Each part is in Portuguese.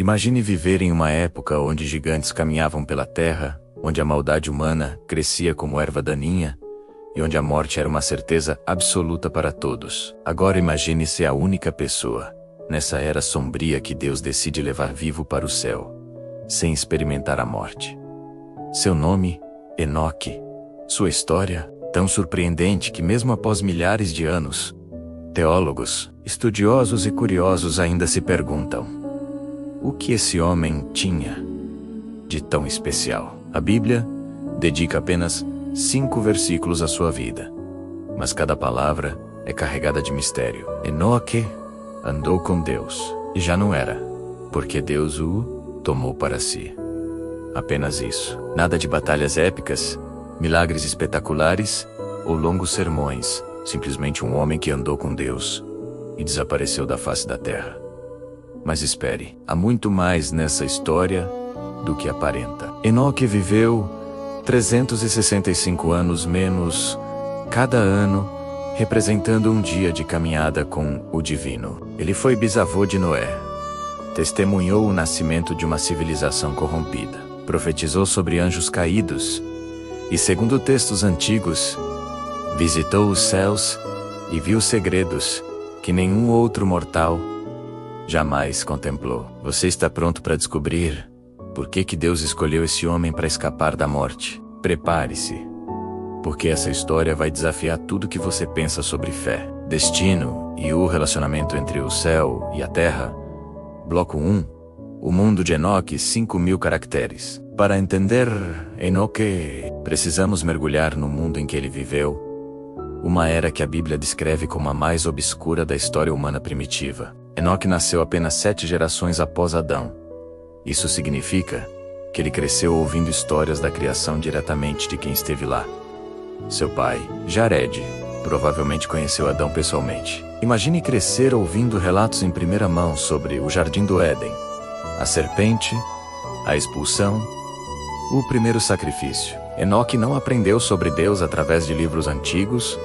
Imagine viver em uma época onde gigantes caminhavam pela terra, onde a maldade humana crescia como erva daninha, e onde a morte era uma certeza absoluta para todos. Agora imagine ser a única pessoa, nessa era sombria, que Deus decide levar vivo para o céu, sem experimentar a morte. Seu nome, Enoque. Sua história, tão surpreendente que mesmo após milhares de anos, teólogos, estudiosos e curiosos ainda se perguntam: o que esse homem tinha de tão especial? A Bíblia dedica apenas 5 versículos à sua vida, mas cada palavra é carregada de mistério. Enoque andou com Deus, e já não era, porque Deus o tomou para si. Apenas isso. Nada de batalhas épicas, milagres espetaculares ou longos sermões. Simplesmente um homem que andou com Deus e desapareceu da face da terra. Mas espere, há muito mais nessa história do que aparenta. Enoque viveu 365 anos menos cada ano, representando um dia de caminhada com o divino. Ele foi bisavô de Noé, testemunhou o nascimento de uma civilização corrompida, profetizou sobre anjos caídos e, segundo textos antigos, visitou os céus e viu segredos que nenhum outro mortal jamais contemplou. Você está pronto para descobrir por que Deus escolheu esse homem para escapar da morte? Prepare-se, porque essa história vai desafiar tudo que você pensa sobre fé, destino e o relacionamento entre o céu e a terra. Bloco 1. O mundo de Enoque, 5.000 caracteres. Para entender Enoque, precisamos mergulhar no mundo em que ele viveu, uma era que a Bíblia descreve como a mais obscura da história humana primitiva. Enoque nasceu apenas 7 gerações após Adão. Isso significa que ele cresceu ouvindo histórias da criação diretamente de quem esteve lá. Seu pai, Jared, provavelmente conheceu Adão pessoalmente. Imagine crescer ouvindo relatos em primeira mão sobre o Jardim do Éden, a serpente, a expulsão, o primeiro sacrifício. Enoque não aprendeu sobre Deus através de livros antigos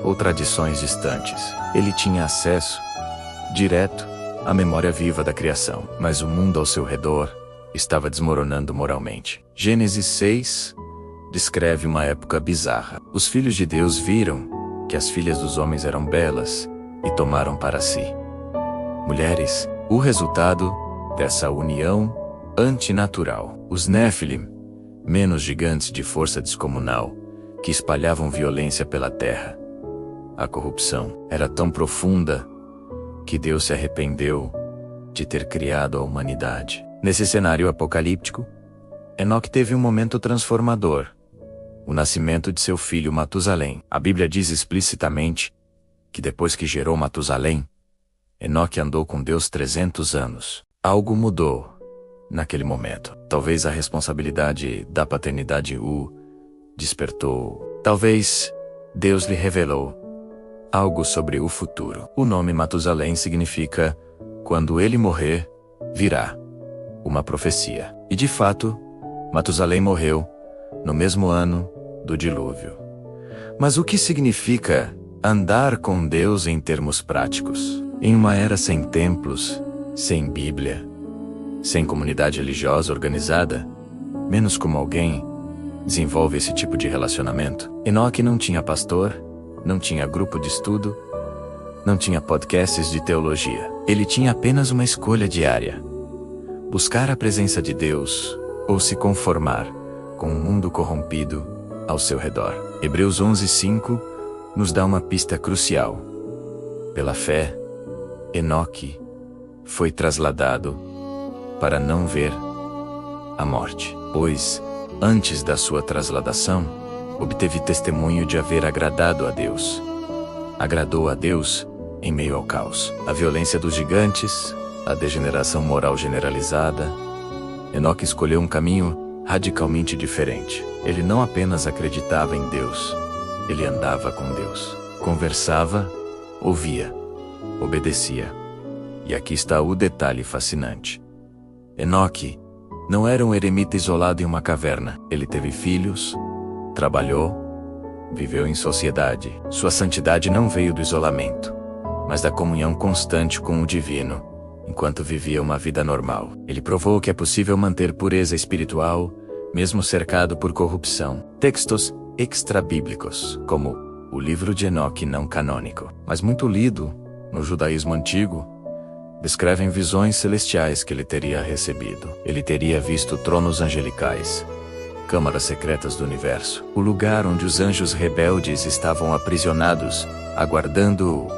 ou tradições distantes. Ele tinha acesso direto à memória viva da criação, mas o mundo ao seu redor estava desmoronando moralmente. Gênesis 6 descreve uma época bizarra. Os filhos de Deus viram que as filhas dos homens eram belas e tomaram para si mulheres. O resultado dessa união antinatural. Os Néfilim, menos gigantes de força descomunal, que espalhavam violência pela terra. A corrupção era tão profunda que Deus se arrependeu de ter criado a humanidade. Nesse cenário apocalíptico, Enoque teve um momento transformador: o nascimento de seu filho Matusalém. A Bíblia diz explicitamente que depois que gerou Matusalém, Enoque andou com Deus 300 anos. Algo mudou naquele momento. Talvez a responsabilidade da paternidade o despertou. Talvez Deus lhe revelou algo sobre o futuro. O nome Matusalém significa "quando ele morrer, virá", uma profecia. E de fato, Matusalém morreu no mesmo ano do dilúvio. Mas o que significa andar com Deus em termos práticos? Em uma era sem templos, sem Bíblia, sem comunidade religiosa organizada, menos como alguém desenvolve esse tipo de relacionamento. Enoque não tinha pastor, não tinha grupo de estudo, não tinha podcasts de teologia. Ele tinha apenas uma escolha diária: buscar a presença de Deus ou se conformar com um mundo corrompido ao seu redor. Hebreus 11:5 nos dá uma pista crucial. Pela fé, Enoque foi trasladado para não ver a morte, pois, antes da sua trasladação, obteve testemunho de haver agradado a Deus. Agradou a Deus em meio ao caos, a violência dos gigantes, a degeneração moral generalizada. Enoque escolheu um caminho radicalmente diferente. Ele não apenas acreditava em Deus, ele andava com Deus. Conversava, ouvia, obedecia. E aqui está o detalhe fascinante. Enoque não era um eremita isolado em uma caverna. Ele teve filhos, trabalhou, viveu em sociedade. Sua santidade não veio do isolamento, mas da comunhão constante com o divino, enquanto vivia uma vida normal. Ele provou que é possível manter pureza espiritual, mesmo cercado por corrupção. Textos extrabíblicos, como o livro de Enoque não canônico, mas muito lido no judaísmo antigo, descrevem visões celestiais que ele teria recebido. Ele teria visto tronos angelicais, câmaras secretas do universo, o lugar onde os anjos rebeldes estavam aprisionados, aguardando o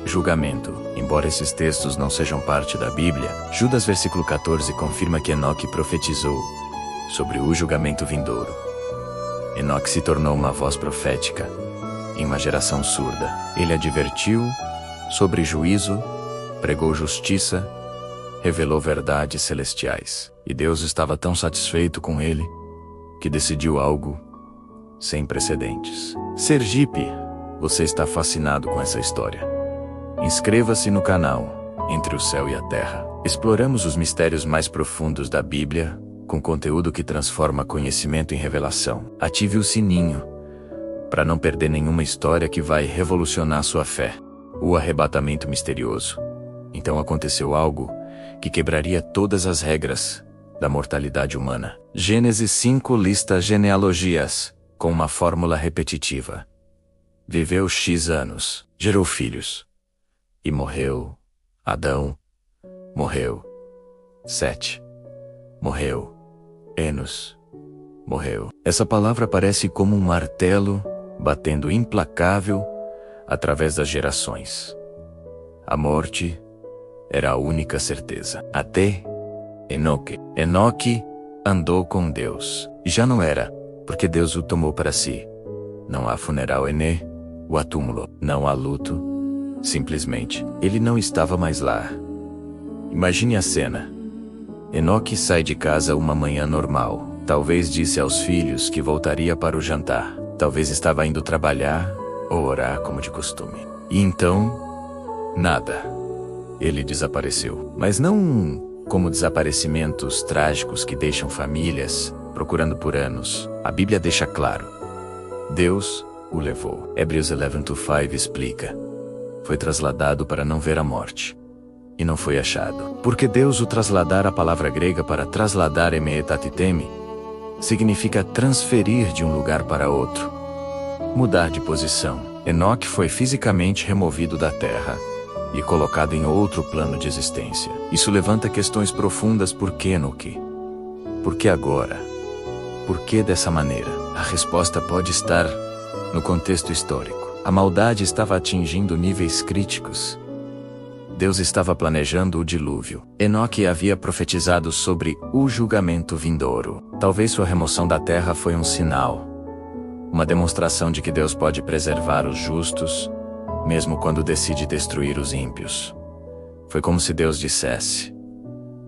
julgamento. Embora esses textos não sejam parte da Bíblia, Judas versículo 14 confirma que Enoque profetizou sobre o julgamento vindouro. Enoque se tornou uma voz profética em uma geração surda. Ele advertiu sobre juízo, pregou justiça, revelou verdades celestiais. E Deus estava tão satisfeito com ele que decidiu algo sem precedentes. Sergipe, você está fascinado com essa história? Inscreva-se no canal Entre o Céu e a Terra. Exploramos os mistérios mais profundos da Bíblia, com conteúdo que transforma conhecimento em revelação. Ative o sininho para não perder nenhuma história que vai revolucionar sua fé. O arrebatamento misterioso. Então aconteceu algo que quebraria todas as regras da mortalidade humana. Gênesis 5 lista genealogias com uma fórmula repetitiva. Viveu X anos, gerou filhos e morreu. Adão morreu. Sete morreu. Enos morreu. Essa palavra parece como um martelo batendo implacável através das gerações. A morte era a única certeza. Até Enoque. Enoque andou com Deus. E já não era, porque Deus o tomou para si. Não há funeral o túmulo. Não há luto. Simplesmente, ele não estava mais lá. Imagine a cena. Enoque sai de casa uma manhã normal. Talvez disse aos filhos que voltaria para o jantar. Talvez estava indo trabalhar ou orar como de costume. E então, nada. Ele desapareceu. Mas não como desaparecimentos trágicos que deixam famílias procurando por anos. A Bíblia deixa claro. Deus o levou. Hebreus 11:5 explica. Foi trasladado para não ver a morte. E não foi achado. Porque Deus o trasladar, a palavra grega para trasladar emeetatiteme, significa transferir de um lugar para outro. Mudar de posição. Enoque foi fisicamente removido da terra e colocado em outro plano de existência. Isso levanta questões profundas. Por que Enoque? Por que agora? Por que dessa maneira? A resposta pode estar no contexto histórico. A maldade estava atingindo níveis críticos. Deus estava planejando o dilúvio. Enoque havia profetizado sobre o julgamento vindouro. Talvez sua remoção da terra foi um sinal, uma demonstração de que Deus pode preservar os justos, mesmo quando decide destruir os ímpios. Foi como se Deus dissesse: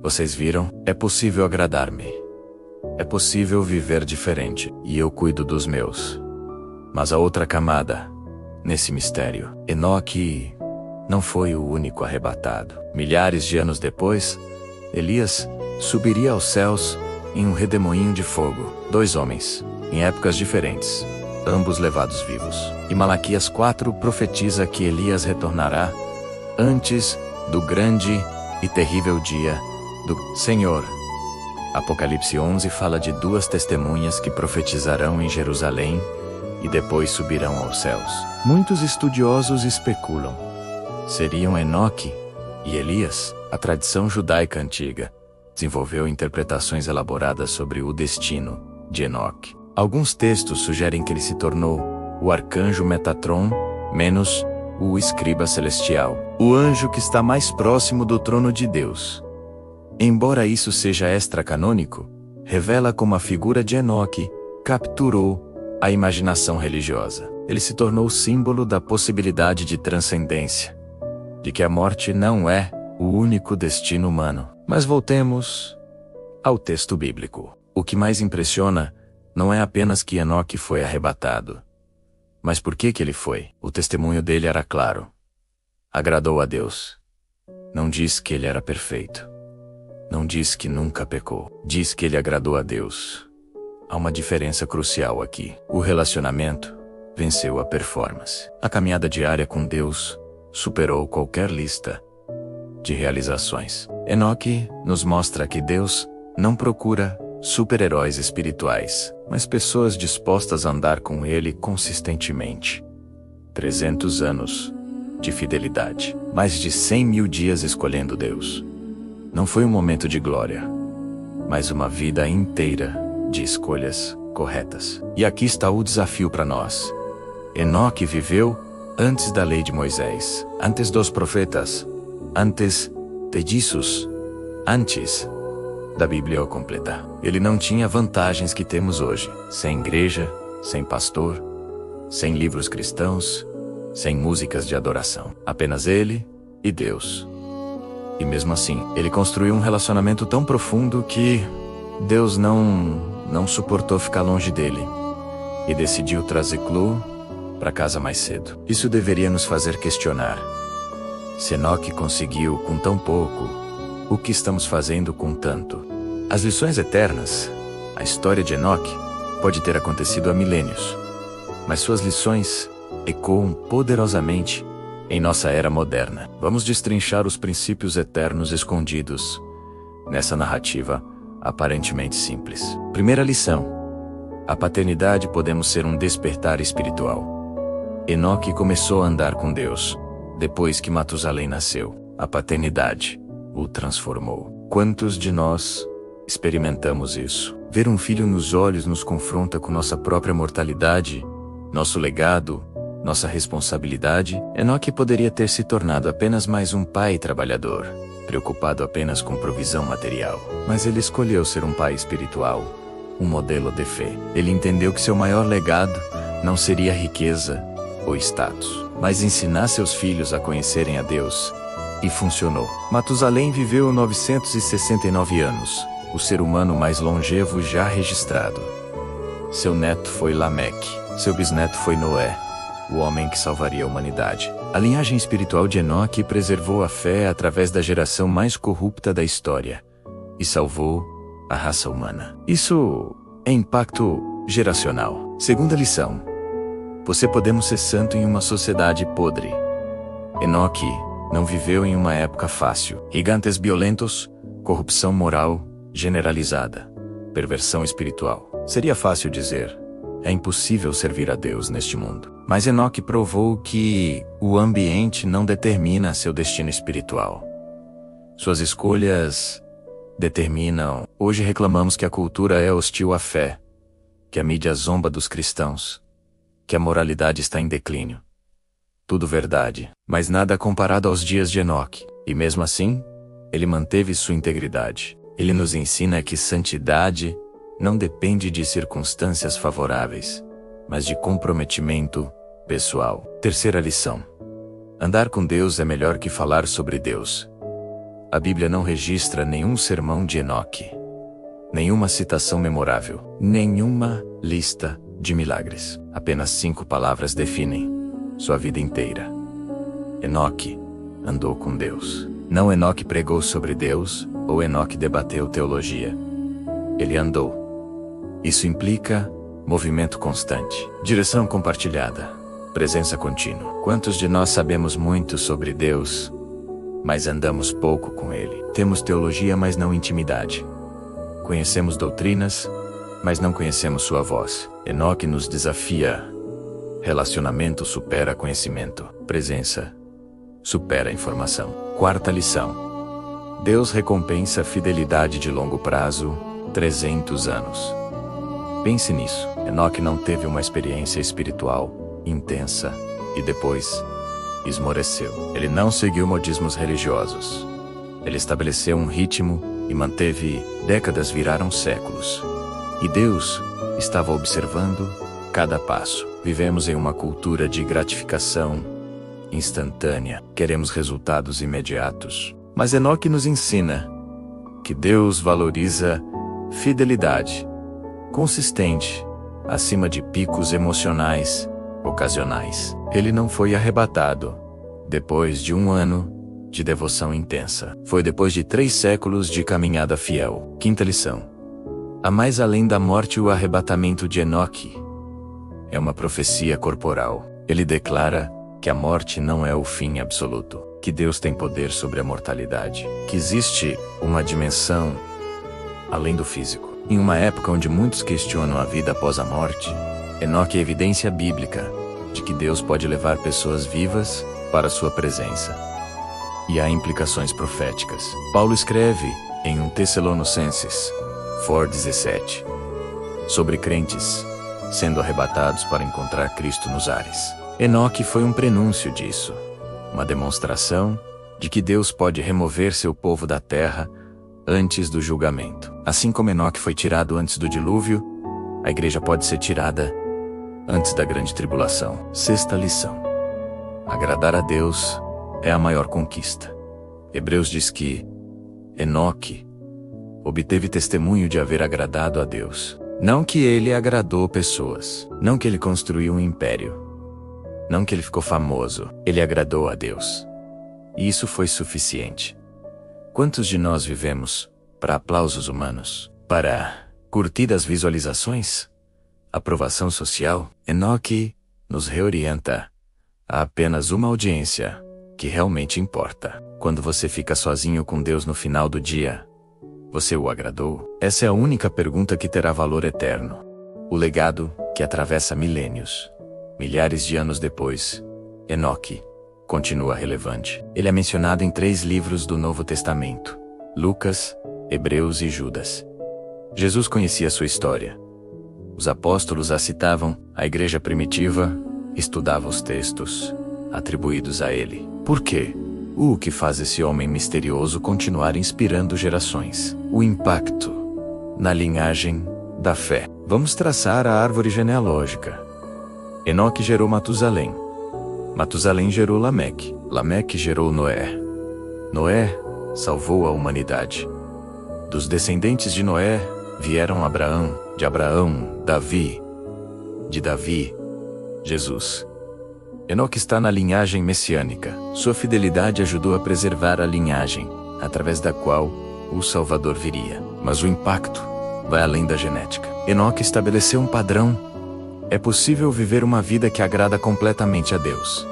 vocês viram? É possível agradar-me. É possível viver diferente, e eu cuido dos meus. Mas a outra camada, nesse mistério, Enoque não foi o único arrebatado. Milhares de anos depois, Elias subiria aos céus em um redemoinho de fogo. 2 homens, em épocas diferentes, ambos levados vivos. E Malaquias 4 profetiza que Elias retornará antes do grande e terrível dia do Senhor. Apocalipse 11 fala de 2 testemunhas que profetizarão em Jerusalém e depois subirão aos céus. Muitos estudiosos especulam. Seriam Enoque e Elias? A tradição judaica antiga desenvolveu interpretações elaboradas sobre o destino de Enoque. Alguns textos sugerem que ele se tornou o arcanjo Metatron, menos o escriba celestial, o anjo que está mais próximo do trono de Deus. Embora isso seja extracanônico, revela como a figura de Enoque capturou a imaginação religiosa. Ele se tornou símbolo da possibilidade de transcendência, de que a morte não é o único destino humano. Mas voltemos ao texto bíblico. O que mais impressiona não é apenas que Enoque foi arrebatado, mas por que ele foi. O testemunho dele era claro. Agradou a Deus. Não diz que ele era perfeito. Não diz que nunca pecou. Diz que ele agradou a Deus. Há uma diferença crucial aqui. O relacionamento venceu a performance. A caminhada diária com Deus superou qualquer lista de realizações. Enoque nos mostra que Deus não procura super-heróis espirituais, mas pessoas dispostas a andar com Ele consistentemente. 300 anos de fidelidade, mais de 100 mil dias escolhendo Deus. Não foi um momento de glória, mas uma vida inteira de escolhas corretas. E aqui está o desafio para nós. Enoque viveu antes da lei de Moisés, antes dos profetas, antes de Jesus, antes da Bíblia completa. Ele não tinha vantagens que temos hoje, sem igreja, sem pastor, sem livros cristãos, sem músicas de adoração. Apenas ele e Deus. E mesmo assim, ele construiu um relacionamento tão profundo que Deus não suportou ficar longe dele e decidiu trazê-lo para casa mais cedo. Isso deveria nos fazer questionar: se Enoque conseguiu com tão pouco, o que estamos fazendo com tanto? As lições eternas, a história de Enoque, pode ter acontecido há milênios, mas suas lições ecoam poderosamente em nossa era moderna. Vamos destrinchar os princípios eternos escondidos nessa narrativa aparentemente simples. Primeira lição: a paternidade podemos ser um despertar espiritual. Enoque começou a andar com Deus depois que Matusalém nasceu. A paternidade o transformou. Quantos de nós experimentamos isso? Ver um filho nos olhos nos confronta com nossa própria mortalidade, nosso legado, nossa responsabilidade. Enoque poderia ter se tornado apenas mais um pai trabalhador, preocupado apenas com provisão material. Mas ele escolheu ser um pai espiritual, um modelo de fé. Ele entendeu que seu maior legado não seria riqueza ou status, mas ensinar seus filhos a conhecerem a Deus. E funcionou. Matusalém viveu 969 anos, o ser humano mais longevo já registrado. Seu neto foi Lameque, seu bisneto foi Noé, o homem que salvaria a humanidade. A linhagem espiritual de Enoque preservou a fé através da geração mais corrupta da história e salvou a raça humana. Isso é impacto geracional. Segunda lição: você podemos ser santo em uma sociedade podre. Enoque não viveu em uma época fácil. Gigantes violentos, corrupção moral generalizada, perversão espiritual. Seria fácil dizer: é impossível servir a Deus neste mundo. Mas Enoque provou que o ambiente não determina seu destino espiritual. Suas escolhas determinam. Hoje reclamamos que a cultura é hostil à fé, que a mídia zomba dos cristãos, que a moralidade está em declínio. Tudo verdade, mas nada comparado aos dias de Enoque. E mesmo assim, ele manteve sua integridade. Ele nos ensina que santidade não depende de circunstâncias favoráveis, mas de comprometimento pessoal. Terceira lição: andar com Deus é melhor que falar sobre Deus. A Bíblia não registra nenhum sermão de Enoque, nenhuma citação memorável, nenhuma lista de milagres. Apenas 5 palavras definem sua vida inteira. Enoque andou com Deus. Não Enoque pregou sobre Deus, ou Enoque debateu teologia. Ele andou. Isso implica movimento constante, direção compartilhada, presença contínua. Quantos de nós sabemos muito sobre Deus, mas andamos pouco com Ele? Temos teologia, mas não intimidade. Conhecemos doutrinas, mas não conhecemos sua voz. Enoque nos desafia: relacionamento supera conhecimento, presença supera informação. Quarta lição: Deus recompensa a fidelidade de longo prazo, 300 anos. Pense nisso. Enoque não teve uma experiência espiritual intensa e depois esmoreceu. Ele não seguiu modismos religiosos. Ele estabeleceu um ritmo e manteve. Décadas viraram séculos. E Deus estava observando cada passo. Vivemos em uma cultura de gratificação instantânea. Queremos resultados imediatos. Mas Enoque nos ensina que Deus valoriza fidelidade consistente, acima de picos emocionais ocasionais. Ele não foi arrebatado depois de 1 ano de devoção intensa. Foi depois de 3 séculos de caminhada fiel. Quinta lição: há mais além da morte. O arrebatamento de Enoque é uma profecia corporal. Ele declara que a morte não é o fim absoluto, que Deus tem poder sobre a mortalidade, que existe uma dimensão além do físico. Em uma época onde muitos questionam a vida após a morte, Enoque é evidência bíblica de que Deus pode levar pessoas vivas para sua presença. E há implicações proféticas. Paulo escreve em 1 Tessalonicenses 4:17 sobre crentes sendo arrebatados para encontrar Cristo nos ares. Enoque foi um prenúncio disso, uma demonstração de que Deus pode remover seu povo da terra antes do julgamento. Assim como Enoque foi tirado antes do dilúvio, a igreja pode ser tirada antes da grande tribulação. Sexta lição: agradar a Deus é a maior conquista. Hebreus diz que Enoque obteve testemunho de haver agradado a Deus. Não que ele agradou pessoas, não que ele construiu um império, não que ele ficou famoso, ele agradou a Deus. E isso foi suficiente. Quantos de nós vivemos para aplausos humanos, para curtir as visualizações, aprovação social? Enoque nos reorienta a apenas uma audiência que realmente importa. Quando você fica sozinho com Deus no final do dia, você o agradou? Essa é a única pergunta que terá valor eterno. O legado que atravessa milênios, milhares de anos depois, Enoque continua relevante. Ele é mencionado em 3 livros do Novo Testamento: Lucas, Hebreus e Judas. Jesus conhecia sua história. Os apóstolos a citavam, a igreja primitiva estudava os textos atribuídos a ele. Por quê? O que faz esse homem misterioso continuar inspirando gerações? O impacto na linhagem da fé. Vamos traçar a árvore genealógica. Enoque gerou Matusalém. Matusalém gerou Lameque. Lameque gerou Noé. Noé salvou a humanidade. Dos descendentes de Noé vieram Abraão, de Abraão, Davi, de Davi, Jesus. Enoque está na linhagem messiânica. Sua fidelidade ajudou a preservar a linhagem, através da qual o Salvador viria. Mas o impacto vai além da genética. Enoque estabeleceu um padrão. É possível viver uma vida que agrada completamente a Deus.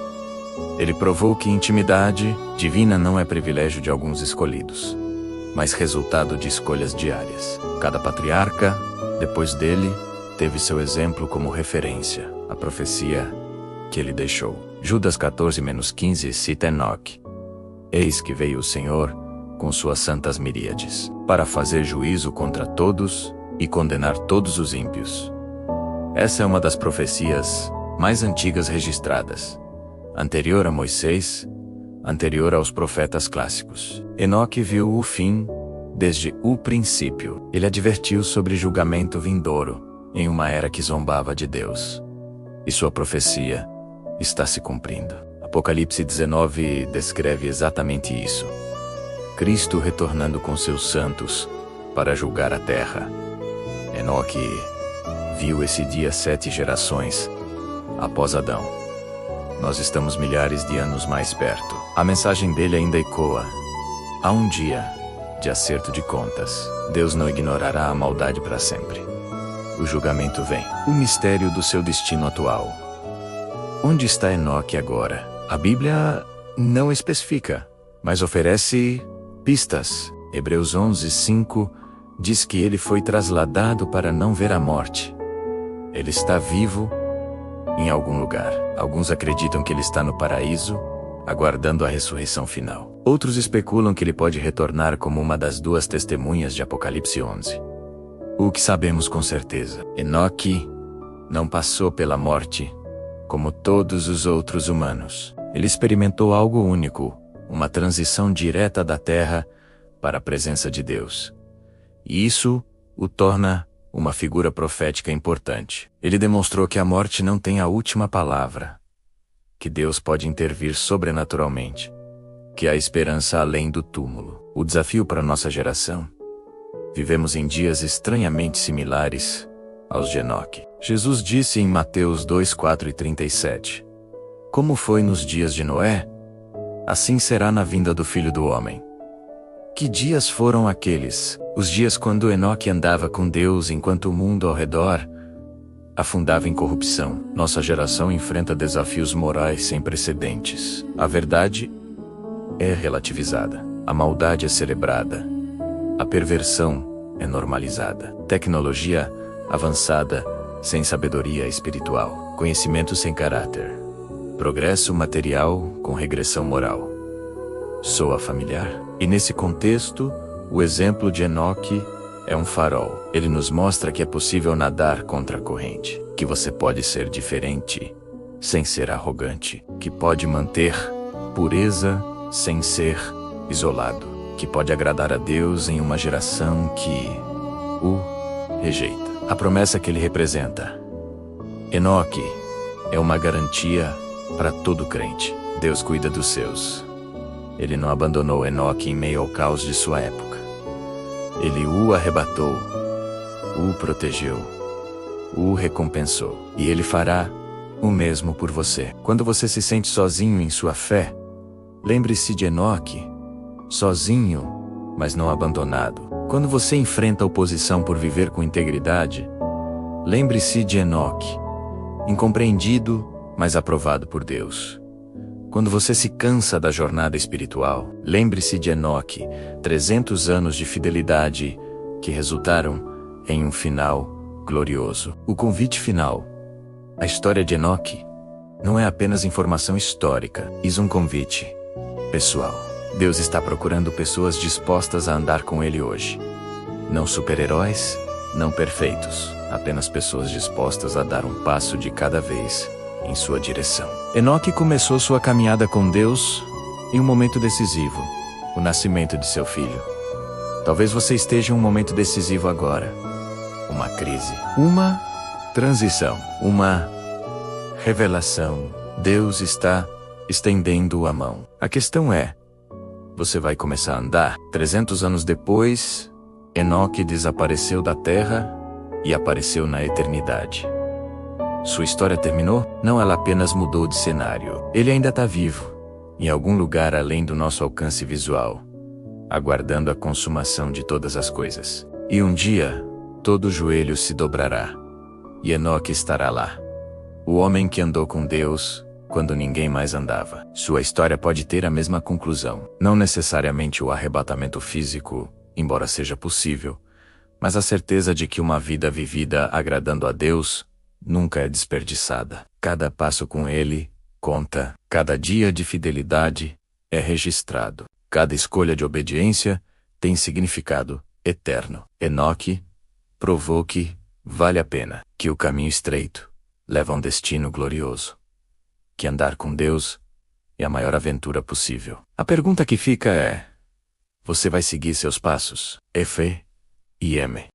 Ele provou que intimidade divina não é privilégio de alguns escolhidos, mas resultado de escolhas diárias. Cada patriarca, depois dele, teve seu exemplo como referência. A profecia que ele deixou. Judas 14-15 cita Enoque: Eis que veio o Senhor com suas santas miríades, para fazer juízo contra todos e condenar todos os ímpios. Essa é uma das profecias mais antigas registradas, anterior a Moisés, anterior aos profetas clássicos. Enoque viu o fim desde o princípio. Ele advertiu sobre julgamento vindouro em uma era que zombava de Deus. E sua profecia está se cumprindo. Apocalipse 19 descreve exatamente isso. Cristo retornando com seus santos para julgar a terra. Enoque viu esse dia 7 gerações após Adão. Nós estamos milhares de anos mais perto. A mensagem dele ainda ecoa. Há um dia de acerto de contas. Deus não ignorará a maldade para sempre. O julgamento vem. O mistério do seu destino atual. Onde está Enoque agora? A Bíblia não especifica, mas oferece pistas. Hebreus 11:5 diz que ele foi trasladado para não ver a morte. Ele está vivo em algum lugar. Alguns acreditam que ele está no paraíso, aguardando a ressurreição final. Outros especulam que ele pode retornar como uma das 2 testemunhas de Apocalipse 11. O que sabemos com certeza: Enoque não passou pela morte como todos os outros humanos. Ele experimentou algo único, uma transição direta da terra para a presença de Deus. E isso o torna uma figura profética importante. Ele demonstrou que a morte não tem a última palavra, que Deus pode intervir sobrenaturalmente, que há esperança além do túmulo. O desafio para nossa geração: vivemos em dias estranhamente similares aos de Enoque. Jesus disse em Mateus 2:4-37: Como foi nos dias de Noé, assim será na vinda do Filho do Homem. Que dias foram aqueles? Os dias quando Enoque andava com Deus enquanto o mundo ao redor afundava em corrupção. Nossa geração enfrenta desafios morais sem precedentes. A verdade é relativizada, a maldade é celebrada, a perversão é normalizada, tecnologia avançada sem sabedoria espiritual, conhecimento sem caráter, progresso material com regressão moral. Soa familiar? E nesse contexto, o exemplo de Enoque é um farol. Ele nos mostra que é possível nadar contra a corrente, que você pode ser diferente sem ser arrogante, que pode manter pureza sem ser isolado, que pode agradar a Deus em uma geração que o rejeita. A promessa que ele representa. Enoque é uma garantia para todo crente. Deus cuida dos seus. Ele não abandonou Enoque em meio ao caos de sua época. Ele o arrebatou, o protegeu, o recompensou. E ele fará o mesmo por você. Quando você se sente sozinho em sua fé, lembre-se de Enoque, sozinho, mas não abandonado. Quando você enfrenta oposição por viver com integridade, lembre-se de Enoque, incompreendido, mas aprovado por Deus. Quando você se cansa da jornada espiritual, lembre-se de Enoque, 300 anos de fidelidade que resultaram em um final glorioso. O convite final. A história de Enoque não é apenas informação histórica, mas um convite pessoal. Deus está procurando pessoas dispostas a andar com Ele hoje. Não super-heróis, não perfeitos, apenas pessoas dispostas a dar um passo de cada vez em sua direção. Enoque começou sua caminhada com Deus em um momento decisivo, o nascimento de seu filho. Talvez você esteja em um momento decisivo agora. Uma crise, uma transição, uma revelação. Deus está estendendo a mão. A questão é, você vai começar a andar? 300 anos depois, Enoque desapareceu da terra e apareceu na eternidade. Sua história terminou? Não, ela apenas mudou de cenário. Ele ainda está vivo, em algum lugar além do nosso alcance visual, aguardando a consumação de todas as coisas. E um dia, todo joelho se dobrará, e Enoque estará lá. O homem que andou com Deus quando ninguém mais andava. Sua história pode ter a mesma conclusão. Não necessariamente o arrebatamento físico, embora seja possível, mas a certeza de que uma vida vivida agradando a Deus nunca é desperdiçada. Cada passo com Ele conta. Cada dia de fidelidade é registrado. Cada escolha de obediência tem significado eterno. Enoque provou que vale a pena, que o caminho estreito leva a um destino glorioso, que andar com Deus é a maior aventura possível. A pergunta que fica é: você vai seguir seus passos? F e M.